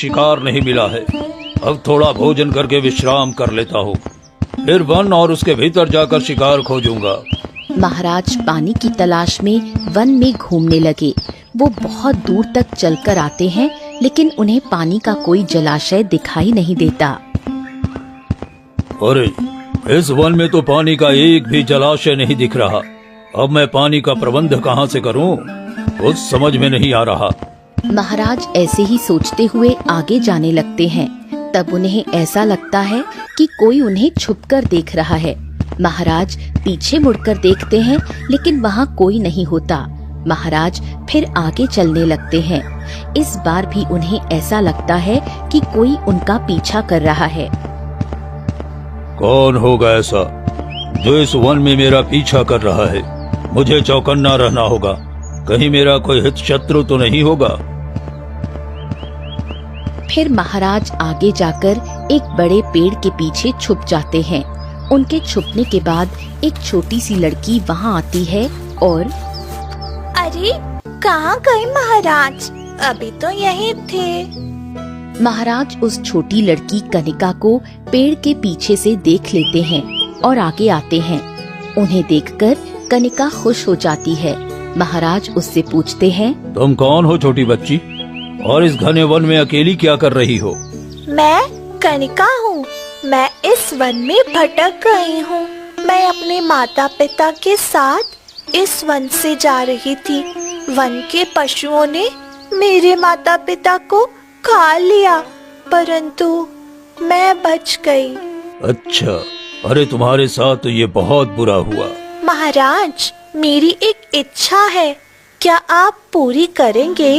शिकार नहीं मिला है। अब थोड़ा भोजन करके विश्राम कर लेता हूँ, फिर वन और उसके भीतर जाकर शिकार खोजूंगा। महाराज पानी की तलाश में वन में घूमने लगे। वो बहुत दूर तक चलकर आते हैं, लेकिन उन्हें पानी का कोई जलाशय दिखाई नहीं देता। अरे, इस वन में तो पानी का एक भी जलाशय नहीं दिख रहा। अब मैं पानी का प्रबंध कहाँ से करूँ, कुछ समझ में नहीं आ रहा। महाराज ऐसे ही सोचते हुए आगे जाने लगते हैं। तब उन्हें ऐसा लगता है कि कोई उन्हें छुपकर देख रहा है। महाराज पीछे मुड़कर देखते हैं, लेकिन वहाँ कोई नहीं होता। महाराज फिर आगे चलने लगते हैं। इस बार भी उन्हें ऐसा लगता है कि कोई उनका पीछा कर रहा है। कौन होगा ऐसा जो इस वन में मेरा पीछा कर रहा है? मुझे चौकन्ना रहना होगा, कहीं मेरा कोई हित शत्रु तो नहीं होगा। फिर महाराज आगे जाकर एक बड़े पेड़ के पीछे छुप जाते हैं। उनके छुपने के बाद एक छोटी सी लड़की वहाँ आती है और अरे, कहाँ गए महाराज? अभी तो यहीं थे। महाराज उस छोटी लड़की कनिका को पेड़ के पीछे से देख लेते हैं और आगे आते हैं। उन्हें देखकर कनिका खुश हो जाती है। महाराज उससे पूछते हैं, तुम कौन हो छोटी बच्ची, और इस घने वन में अकेली क्या कर रही हो? मैं कनिका हूँ। मैं इस वन में भटक गई हूँ। मैं अपने माता पिता के साथ इस वन से जा रही थी। वन के पशुओं ने मेरे माता पिता को खा लिया, परंतु मैं बच गई। अच्छा, अरे तुम्हारे साथ तो ये बहुत बुरा हुआ। महाराज, मेरी एक इच्छा है, क्या आप पूरी करेंगे?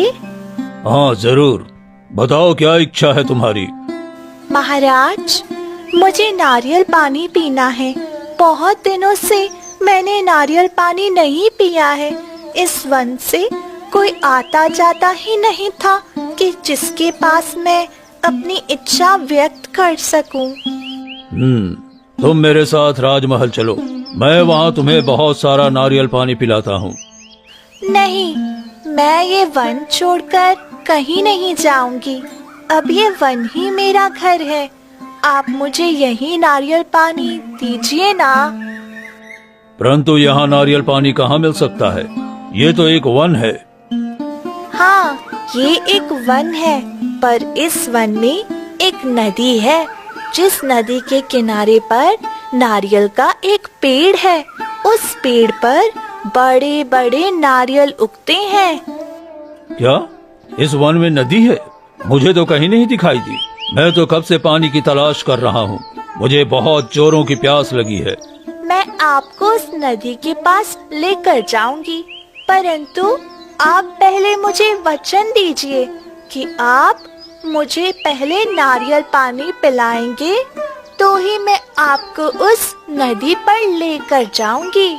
हाँ जरूर, बताओ क्या इच्छा है तुम्हारी? महाराज, मुझे नारियल पानी पीना है। बहुत दिनों से मैंने नारियल पानी नहीं पिया है। इस वन से कोई आता जाता ही नहीं था कि जिसके पास मैं अपनी इच्छा व्यक्त कर सकूं। तुम मेरे साथ राजमहल चलो, मैं वहाँ तुम्हें बहुत सारा नारियल पानी पिलाता हूँ। नहीं, मैं ये वन छोड़कर कहीं नहीं जाऊंगी। अब ये वन ही मेरा घर है। आप मुझे यही नारियल पानी दीजिए ना। परंतु यहाँ नारियल पानी कहाँ मिल सकता है? ये तो एक वन है। हाँ, ये एक वन है, पर इस वन में एक नदी है, जिस नदी के किनारे पर नारियल का एक पेड़ है। उस पेड़ पर बड़े बड़े नारियल उगते हैं। क्या इस वन में नदी है? मुझे तो कहीं नहीं दिखाई दी। मैं तो कब से पानी की तलाश कर रहा हूँ। मुझे बहुत जोरों की प्यास लगी है। मैं आपको उस नदी के पास लेकर जाऊंगी, परंतु आप पहले मुझे वचन दीजिए कि आप मुझे पहले नारियल पानी पिलाएंगे, तो ही मैं आपको उस नदी पर लेकर जाऊंगी।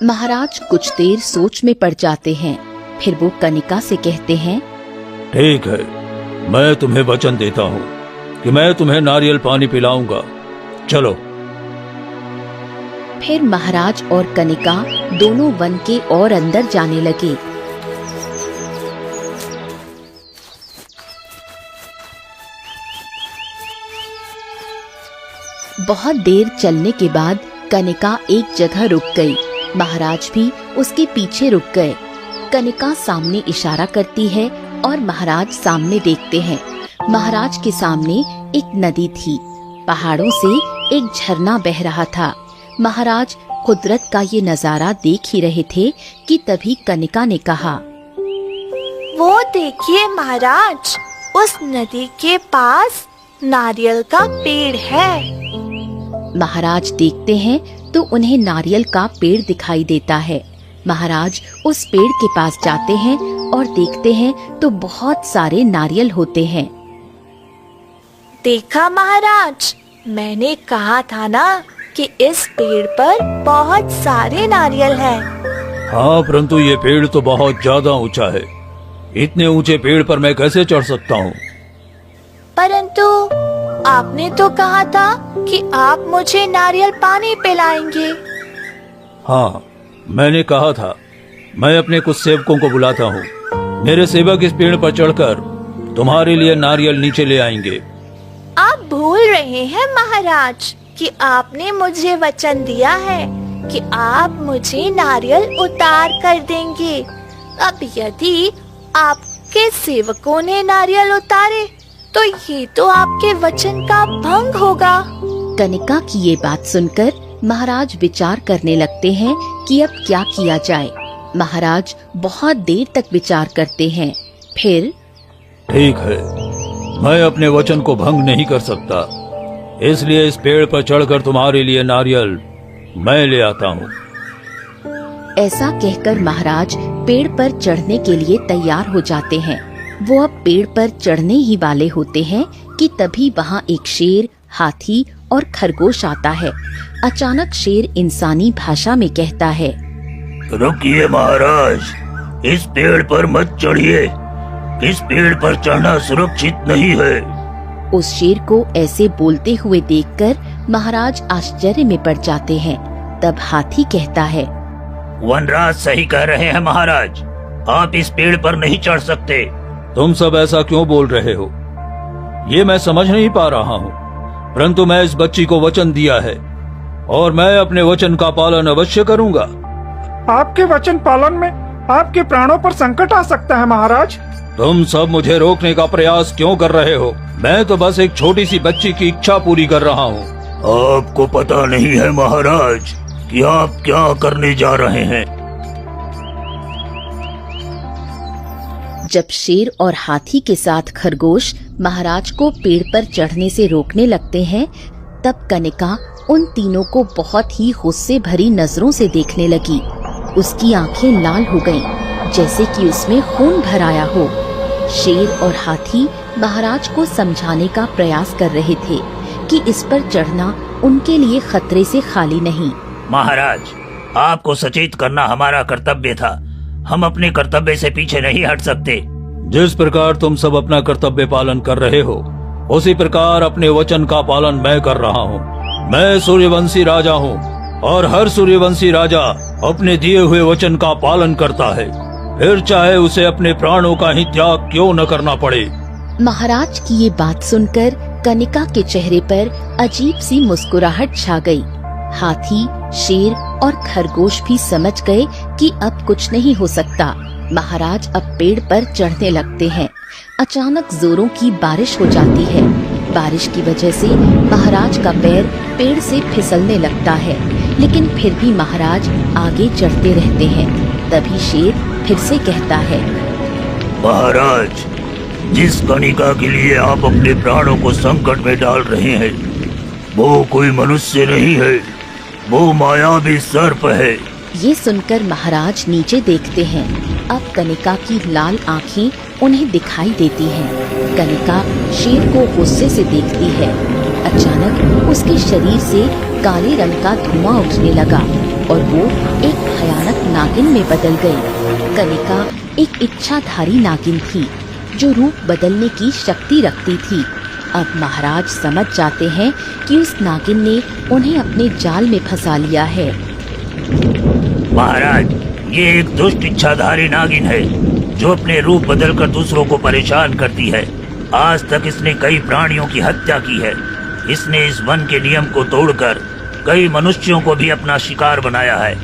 महाराज कुछ देर सोच में पड़ जाते हैं। फिर वो कनिका से कहते हैं, ठीक है, मैं तुम्हें वचन देता हूँ कि मैं तुम्हें नारियल पानी पिलाऊंगा। चलो। फिर महाराज और कनिका दोनों वन के और अंदर जाने लगे। बहुत देर चलने के बाद कनिका एक जगह रुक गई। महाराज भी उसके पीछे रुक गए। कनिका सामने इशारा करती है और महाराज सामने देखते हैं। महाराज के सामने एक नदी थी। पहाड़ों से एक झरना बह रहा था। महाराज कुदरत का ये नजारा देख ही रहे थे कि तभी कनिका ने कहा, वो देखिए महाराज, उस नदी के पास नारियल का पेड़ है। महाराज देखते हैं तो उन्हें नारियल का पेड़ दिखाई देता है। महाराज उस पेड़ के पास जाते हैं और देखते हैं तो बहुत सारे नारियल होते हैं। देखा महाराज, मैंने कहा था ना कि इस पेड़ पर बहुत सारे नारियल हैं। हाँ, परंतु ये पेड़ तो बहुत ज्यादा ऊंचा है। इतने ऊंचे पेड़ पर मैं कैसे चढ़ सकता हूँ? परंतु आपने तो कहा था कि आप मुझे नारियल पानी पिलाएंगे। हाँ, मैंने कहा था। मैं अपने कुछ सेवकों को बुलाता हूँ। मेरे सेवक इस पेड़ पर चढ़कर तुम्हारे लिए नारियल नीचे ले आएंगे। आप भूल रहे हैं महाराज कि आपने मुझे वचन दिया है कि आप मुझे नारियल उतार कर देंगे। अब यदि आपके सेवकों ने नारियल उतारे तो ये तो आपके वचन का भंग होगा। कनिका की ये बात सुनकर महाराज विचार करने लगते हैं कि अब क्या किया जाए। महाराज बहुत देर तक विचार करते हैं। फिर ठीक है, मैं अपने वचन को भंग नहीं कर सकता, इसलिए इस पेड़ पर चढ़कर तुम्हारे लिए नारियल मैं ले आता हूँ। ऐसा कहकर महाराज पेड़ पर चढ़ने के लिए तैयार हो जाते हैं। वो अब पेड़ पर चढ़ने ही वाले होते हैं कि तभी वहाँ एक शेर, हाथी और खरगोश आता है। अचानक शेर इंसानी भाषा में कहता है, रुकिए महाराज, इस पेड़ पर मत चढ़िए, इस पेड़ पर चढ़ना सुरक्षित नहीं है। उस शेर को ऐसे बोलते हुए देखकर महाराज आश्चर्य में पड़ जाते हैं। तब हाथी कहता है, वनराज सही कह रहे हैं महाराज, आप इस पेड़ पर नहीं चढ़ सकते। तुम सब ऐसा क्यों बोल रहे हो, ये मैं समझ नहीं पा रहा हूँ, परंतु मैं इस बच्ची को वचन दिया है और मैं अपने वचन का पालन अवश्य करूँगा। आपके वचन पालन में आपके प्राणों पर संकट आ सकता है महाराज। तुम सब मुझे रोकने का प्रयास क्यों कर रहे हो? मैं तो बस एक छोटी सी बच्ची की इच्छा पूरी कर रहा हूँ। आपको पता नहीं है महाराज कि आप क्या करने जा रहे हैं। जब शेर और हाथी के साथ खरगोश महाराज को पेड़ पर चढ़ने से रोकने लगते हैं, तब कनिका उन तीनों को बहुत ही गुस्से भरी नजरों से देखने लगी। उसकी आंखें लाल हो गईं, जैसे कि उसमें खून भर आया हो। शेर और हाथी महाराज को समझाने का प्रयास कर रहे थे कि इस पर चढ़ना उनके लिए खतरे से खाली नहीं। महाराज, आपको सचेत करना हमारा कर्तव्य था, हम अपने कर्तव्य से पीछे नहीं हट सकते। जिस प्रकार तुम सब अपना कर्तव्य पालन कर रहे हो, उसी प्रकार अपने वचन का पालन मैं कर रहा हूँ। मैं सूर्यवंशी राजा हूँ और हर सूर्यवंशी राजा अपने दिए हुए वचन का पालन करता है, फिर चाहे उसे अपने प्राणों का ही त्याग क्यों न करना पड़े। महाराज की ये बात सुनकर कनिका के चेहरे पर अजीब सी मुस्कुराहट छा गई। हाथी, शेर और खरगोश भी समझ गए कि अब कुछ नहीं हो सकता। महाराज अब पेड़ पर चढ़ने लगते हैं। अचानक जोरों की बारिश हो जाती है। बारिश की वजह से महाराज का पैर पेड़ से फिसलने लगता है, लेकिन फिर भी महाराज आगे चढ़ते रहते हैं। तभी शेर फिर से कहता है, महाराज, जिस कनिका के लिए आप अपने प्राणों को संकट में डाल रहे हैं, वो कोई मनुष्य नहीं है, वो मायावी सर्प है। ये सुनकर महाराज नीचे देखते हैं। अब कनिका की लाल आँखें उन्हें दिखाई देती हैं। कनिका शेर को गुस्से से देखती है। अचानक उसके शरीर से काले रंग का धुआं उठने लगा और वो एक भयानक नागिन में बदल गई। कनिका एक इच्छाधारी नागिन थी जो रूप बदलने की शक्ति रखती थी। अब महाराज समझ जाते हैं कि उस नागिन ने उन्हें अपने जाल में फंसा लिया है। महाराज, ये एक दुष्ट इच्छाधारी नागिन है जो अपने रूप बदलकर दूसरों को परेशान करती है। आज तक इसने कई प्राणियों की हत्या की है। इसने इस वन के नियम को तोड़कर कई मनुष्यों को भी अपना शिकार बनाया है।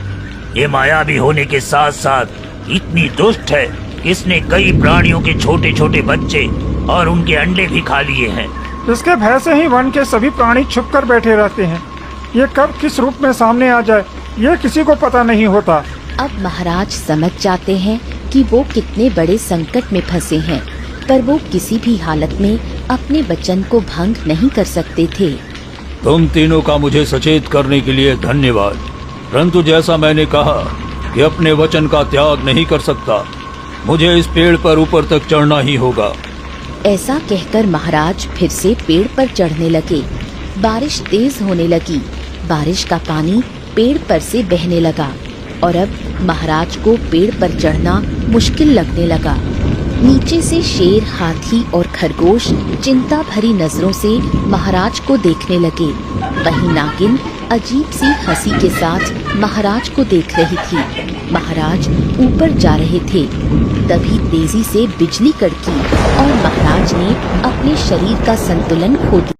ये मायावी होने के साथ साथ इतनी दुष्ट है कि इसने कई प्राणियों के छोटे छोटे बच्चे और उनके अंडे भी खा लिए हैं। इसके भय से ही वन के सभी प्राणी छुप कर बैठे रहते हैं। ये कब किस रूप में सामने आ जाए, ये किसी को पता नहीं होता। अब महाराज समझ जाते हैं कि वो कितने बड़े संकट में फंसे हैं, पर वो किसी भी हालत में अपने वचन को भंग नहीं कर सकते थे। तुम तीनों का मुझे सचेत करने के लिए धन्यवाद, परंतु जैसा मैंने कहा कि अपने वचन का त्याग नहीं कर सकता, मुझे इस पेड़ पर ऊपर तक चढ़ना ही होगा। ऐसा कहकर महाराज फिर से पेड़ पर चढ़ने लगे। बारिश तेज होने लगी। बारिश का पानी पेड़ पर से बहने लगा और अब महाराज को पेड़ पर चढ़ना मुश्किल लगने लगा। नीचे से शेर, हाथी और खरगोश चिंता भरी नजरों से महाराज को देखने लगे। वहीं नागिन अजीब सी हंसी के साथ महाराज को देख रही थी। महाराज ऊपर जा रहे थे, तभी तेजी से बिजली कड़की और महाराज ने अपने शरीर का संतुलन खो दिया।